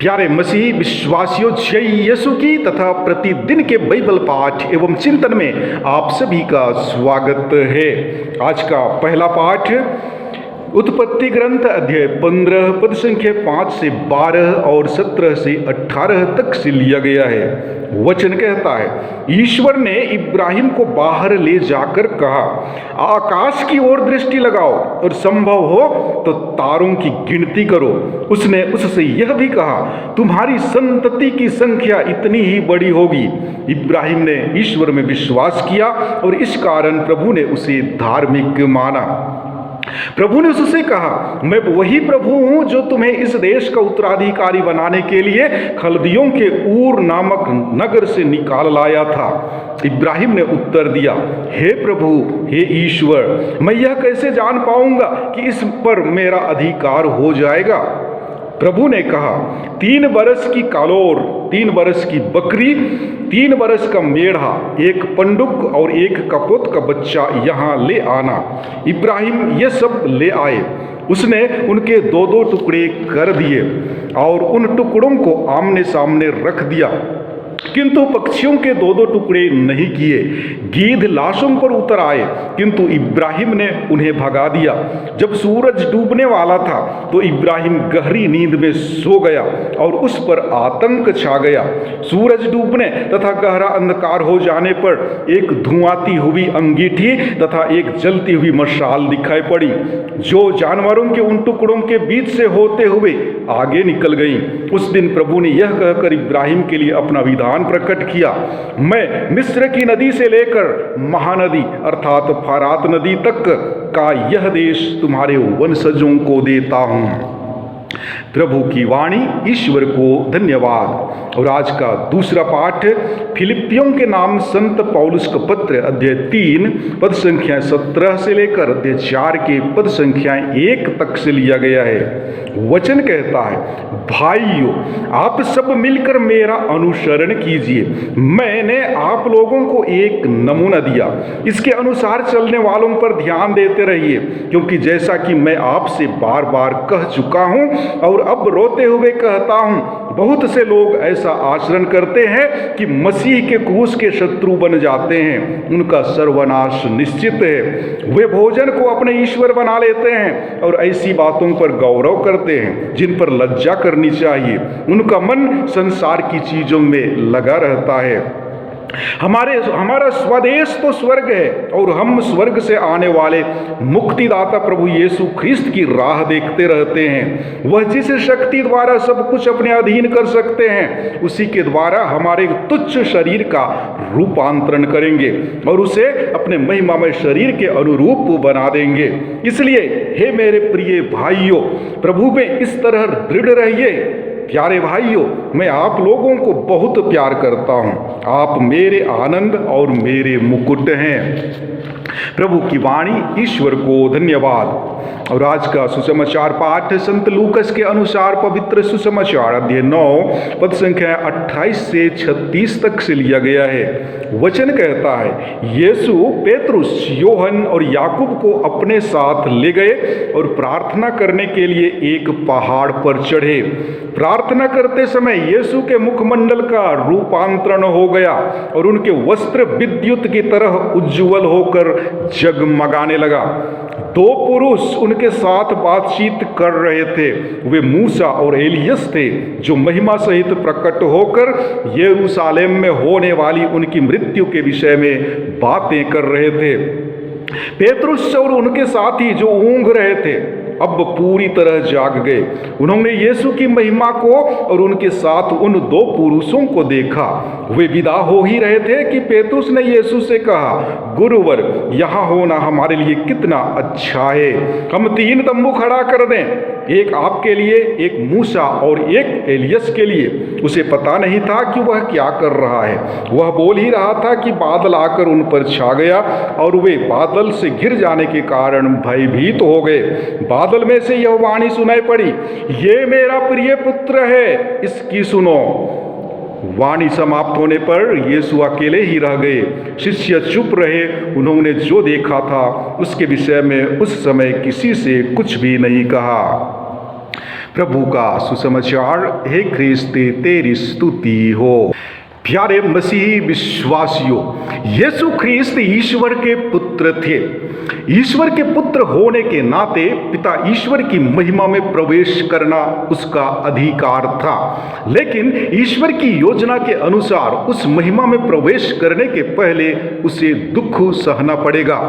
प्यारे मसीह विश्वासियों, जय यीशु की तथा प्रतिदिन के बाइबल पाठ एवं चिंतन में आप सभी का स्वागत है। आज का पहला पाठ उत्पत्ति ग्रंथ अध्याय 15 पद संख्या 5 से 12 और 17 से 18 तक से लिया गया है। वचन कहता है, ईश्वर ने इब्राहिम को बाहर ले जाकर कहा, आकाश की ओर दृष्टि लगाओ और संभव हो तो तारों की गिनती करो। उसने उससे यह भी कहा, तुम्हारी संतति की संख्या इतनी ही बड़ी होगी। इब्राहिम ने ईश्वर में विश्वास किया और इस कारण प्रभु ने उसे धार्मिक माना। प्रभु ने उससे कहा, मैं वही प्रभु हूं जो तुम्हें इस देश का उत्तराधिकारी बनाने के लिए खलदियों के ऊर नामक नगर से निकाल लाया था। इब्राहिम ने उत्तर दिया, हे प्रभु, हे ईश्वर, मैं यह कैसे जान पाऊंगा कि इस पर मेरा अधिकार हो जाएगा? प्रभु ने कहा, 3 बरस की कालोर, 3 बरस की बकरी, 3 बरस का मेढ़ा, 1 पंडुक और 1 कपोत का बच्चा यहाँ ले आना। इब्राहिम ये सब ले आए। उसने उनके 2-2 टुकड़े कर दिए और उन टुकड़ों को आमने सामने रख दिया, किंतु पक्षियों के 2-2 टुकड़े नहीं किए। गीध लाशों पर उतर आए, किंतु इब्राहिम ने उन्हें भगा दिया। जब सूरज डूबने वाला था तो इब्राहिम गहरी नींद में सो गया और उस पर आतंक छा गया। सूरज डूबने तथा गहरा अंधकार हो जाने पर एक धुआंती हुई अंगीठी तथा एक जलती हुई मशाल दिखाई पड़ी, जो जानवरों के उन टुकड़ों के बीच से होते हुए आगे निकल गई। उस दिन प्रभु ने यह कहकर इब्राहिम के लिए अपना विधान प्रकट किया, मैं मिस्र की नदी से लेकर महानदी अर्थात फरात नदी तक का यह देश तुम्हारे वंशजों को देता हूं। प्रभु की वाणी। ईश्वर को धन्यवाद। और आज का दूसरा पाठ फिलिपियों के नाम संत पौलुस का पत्र अध्याय 3 पद संख्या 17 से लेकर अध्याय 4 के पद संख्या 1 तक से लिया गया है। वचन कहता है, भाइयों, आप सब मिलकर मेरा अनुसरण कीजिए। मैंने आप लोगों को एक नमूना दिया, इसके अनुसार चलने वालों पर ध्यान देते रहिए, क्योंकि जैसा कि मैं आपसे बार बार कह चुका हूं और अब रोते हुए कहता हूं, बहुत से लोग ऐसा आचरण करते हैं कि मसीह के क्रूस के शत्रु बन जाते हैं। उनका सर्वनाश निश्चित है। वे भोजन को अपने ईश्वर बना लेते हैं और ऐसी बातों पर गौरव करते हैं जिन पर लज्जा करनी चाहिए। उनका मन संसार की चीजों में लगा रहता है। हमारा स्वदेश तो स्वर्ग है और हम स्वर्ग से आने वाले मुक्तिदाता प्रभु यीशु ख्रिस्त की राह देखते रहते हैं। वह जिस शक्ति द्वारा सब कुछ अपने अधीन कर सकते हैं, उसी के द्वारा हमारे तुच्छ शरीर का रूपांतरण करेंगे और उसे अपने महिमामय शरीर के अनुरूप बना देंगे। इसलिए हे मेरे प्रिय भाइयों, प्रभु में इस तरह दृढ़ रहिए। प्यारे भाइयों, मैं आप लोगों को बहुत प्यार करता हूं। आप मेरे आनंद और मेरे मुकुट हैं। प्रभु की वाणी। ईश्वर को धन्यवाद। और आज का सुसमाचार पाठ संत लूकस के अनुसार पवित्र सुसमाचार अध्याय 9 पद संख्या 28 से 36 तक से लिया गया है। वचन कहता है, यीशु पेतरुस, योहन और याकूब को अपने साथ ले गए और प्रार्थना करने के लिए एक पहाड़ पर चढ़े। प्रार्थना करते समय यीशु के मुखमंडल का रूपांतरण हो गया और उनके वस्त्र विद्युत की तरह उज्जवल होकर जगमगाने लगा। 2 पुरुष उनके साथ बातचीत कर रहे थे। वे मूसा और एलियस थे, जो महिमा सहित प्रकट होकर यरूशलेम में होने वाली उनकी मृत्यु के विषय में बातें कर रहे थे। पेतरुस और उनके साथी जो ऊँघ रहे थे, अब पूरी तरह जाग गए। उन्होंने यीशु की महिमा को और उनके साथ उन 2 पुरुषों को देखा। वे विदा हो ही रहे थे कि पेतरुस ने यीशु से कहा, गुरुवर, यहाँ होना हमारे लिए कितना अच्छा है। हम 3 तंबू खड़ा कर दें, एक आपके लिए, एक मूसा और एक एलियस के लिए। उसे पता नहीं था कि वह क्या कर रहा है। वह बोल ही रहा था कि बादल आकर उन पर छा गया और वे बादल से घिर जाने के कारण भयभीत हो गए। बादल में से यह वाणी सुनाई पड़ी, ये मेरा प्रिय पुत्र है, इसकी सुनो। वाणी समाप्त होने पर यीशु अकेले ही रह गए। शिष्य चुप रहे। उन्होंने जो देखा था उसके विषय में उस समय किसी से कुछ भी नहीं कहा। प्रभु का सुसमाचार, हे ख्रिस्त तेरी स्तुति हो। प्यारे मसीही विश्वासियों, यीशु ख्रिस्त ईश्वर के पुत्र थे। ईश्वर के पुत्र होने के नाते पिता ईश्वर की महिमा में प्रवेश करना उसका अधिकार था, लेकिन ईश्वर की योजना के अनुसार उस महिमा में प्रवेश करने के पहले उसे दुख सहना पड़ेगा।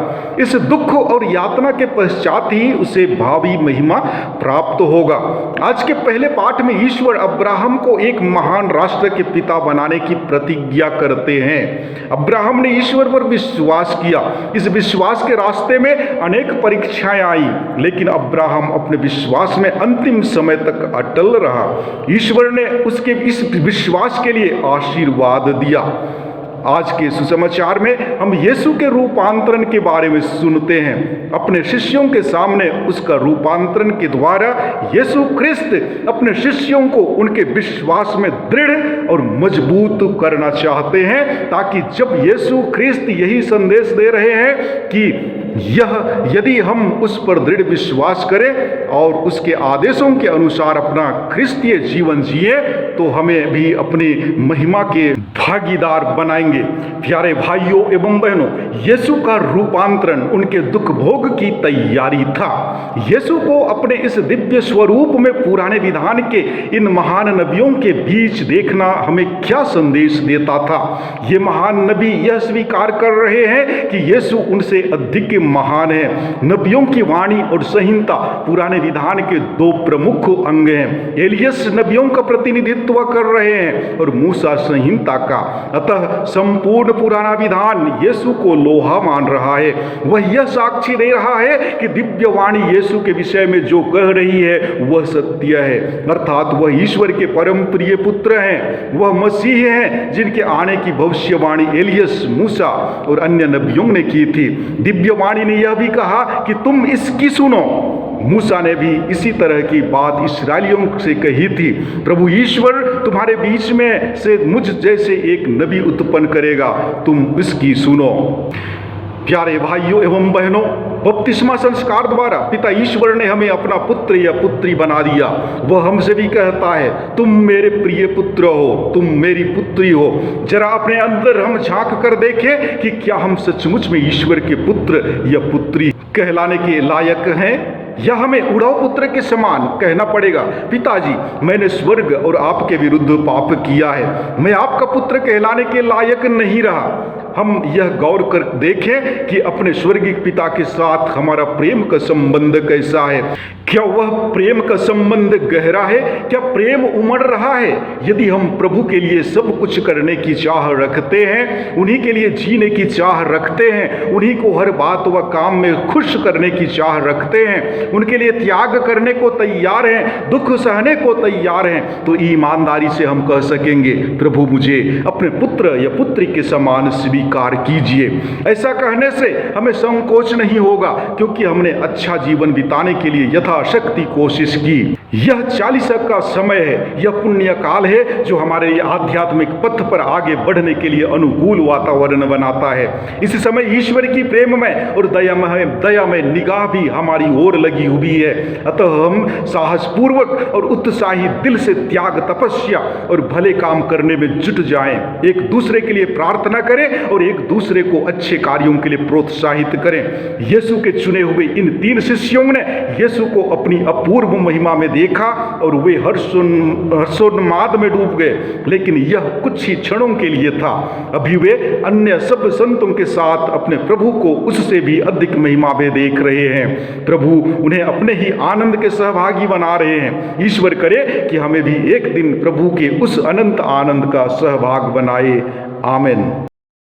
इस दुख और यातना के पश्चात ही उसे भावी महिमा प्राप्त होगा। आज के पहले पाठ में ईश्वर अब्राहम को एक महान राष्ट्र के पिता बनाने की प्रतिज्ञा करते हैं। अब्राहम ने ईश्वर पर विश्वास किया। इस विश्वास के रास्ते में अनेक परीक्षाएं आई, लेकिन अब्राहम अपने विश्वास में अंतिम समय तक अटल रहा। ईश्वर ने उसके इस विश्वास के लिए आशीर्वाद दिया। आज के सुसमाचार में हम यीशु के रूपांतरण के बारे में सुनते हैं। अपने शिष्यों के सामने उसका रूपांतरण के द्वारा यीशु ख्रिस्त अपने शिष्यों को उनके विश्वास में दृढ़ और मजबूत करना चाहते हैं, ताकि जब यीशु ख्रिस्त यही संदेश दे रहे हैं कि यदि हम उस पर दृढ़ विश्वास करें और उसके आदेशों के अनुसार अपना ख्रिस्तीय जीवन जिए, तो हमें भी अपनी महिमा के भागीदार बनाएंगे। प्यारे भाइयों एवं बहनों, यीशु का रूपांतरण उनके दुख भोग की तैयारी था। यीशु को अपने इस दिव्य स्वरूप में पुराने विधान के इन महान नबियों के बीच देखना हमें क्या संदेश देता था? ये महान नबी यह स्वीकार कर रहे हैं कि यीशु उनसे अधिक महान है। नबियों की वाणी और संहिता पुराने विधान के दो प्रमुख अंग हैं। एलियस नबियों का प्रतिनिधित्व कर रहे हैं और मूसा संहिता का। अतः संपूर्ण पुराना विधान यीशु को लोहा मान रहा है। वह यह साक्षी दे रहा है कि दिव्य वाणी यीशु के विषय में जो कह रही है वह सत्य है, अर्थात वह ईश्वर के परम प्रिय पुत्र हैं। वह मसीह हैं जिनके आने की भविष्यवाणी एलियस, मूसा और अन्य नबियों ने की थी। दिव्य वाणी ने यह भी कहा कि तुम इसकी सुनो। मूसा ने भी इसी तरह की बात इस्राएलियों से कही थी। प्रभु ईश्वर तुम्हारे बीच में से मुझ जैसे एक नबी उत्पन्न करेगा, तुम इसकी सुनो। प्यारे भाइयों एवं बहनों, बपतिस्मा संस्कार द्वारा पिता ईश्वर ने हमें अपना पुत्र या पुत्री बना दिया। वह हमसे भी कहता है, तुम मेरे प्रिय पुत्र हो, तुम मेरी पुत्री हो। जरा अपने अंदर हम झांक कर देखें कि क्या हम सचमुच में ईश्वर के पुत्र या पुत्री कहलाने के लायक हैं, या हमें उड़ाऊ पुत्र के समान कहना पड़ेगा, पिताजी मैंने स्वर्ग और आपके विरुद्ध पाप किया है, मैं आपका पुत्र कहलाने के लायक नहीं रहा। हम यह गौर कर देखें कि अपने स्वर्गीय पिता के साथ हमारा प्रेम का संबंध कैसा है। क्या वह प्रेम का संबंध गहरा है? क्या प्रेम उमड़ रहा है? यदि हम प्रभु के लिए सब कुछ करने की चाह रखते हैं, उन्हीं के लिए जीने की चाह रखते हैं, उन्हीं को हर बात व काम में खुश करने की चाह रखते हैं, उनके लिए त्याग करने को तैयार हैं, दुख सहने को तैयार हैं, तो ईमानदारी से हम कह सकेंगे, प्रभु मुझे अपने पुत्र या पुत्री के समान स्वीकार कीजिए। ऐसा कहने से हमें संकोच नहीं होगा, क्योंकि हमने अच्छा जीवन बिताने के लिए यथाशक्ति कोशिश की। यह 40 का समय है, यह पुण्य काल है जो हमारे आध्यात्मिक पथ पर आगे बढ़ने के लिए अनुकूल वातावरण बनाता है। इस समय ईश्वर की प्रेम में और दया में निगाह भी हमारी ओर लगी हुई है। अतः हम साहसपूर्वक और उत्साही दिल से त्याग, तपस्या और भले काम करने में जुट जाएं। एक दूसरे के लिए प्रार्थना करें और एक दूसरे को अच्छे कार्यों के लिए प्रोत्साहित करें। यीशु के चुने हुए इन 3 शिष्यों ने यीशु को अपनी अपूर्व महिमा में देखा और वे हर्षोन्माद में डूब गए, लेकिन यह कुछ ही क्षणों के लिए था। अभी वे अन्य सब संतों के साथ अपने प्रभु को उससे भी अधिक महिमा में देख रहे हैं। प्रभु उन्हें अपने ही आनंद के सहभागी बना रहे हैं। ईश्वर करे कि हमें भी एक दिन प्रभु के उस अनंत आनंद का सहभाग बनाए। आमीन।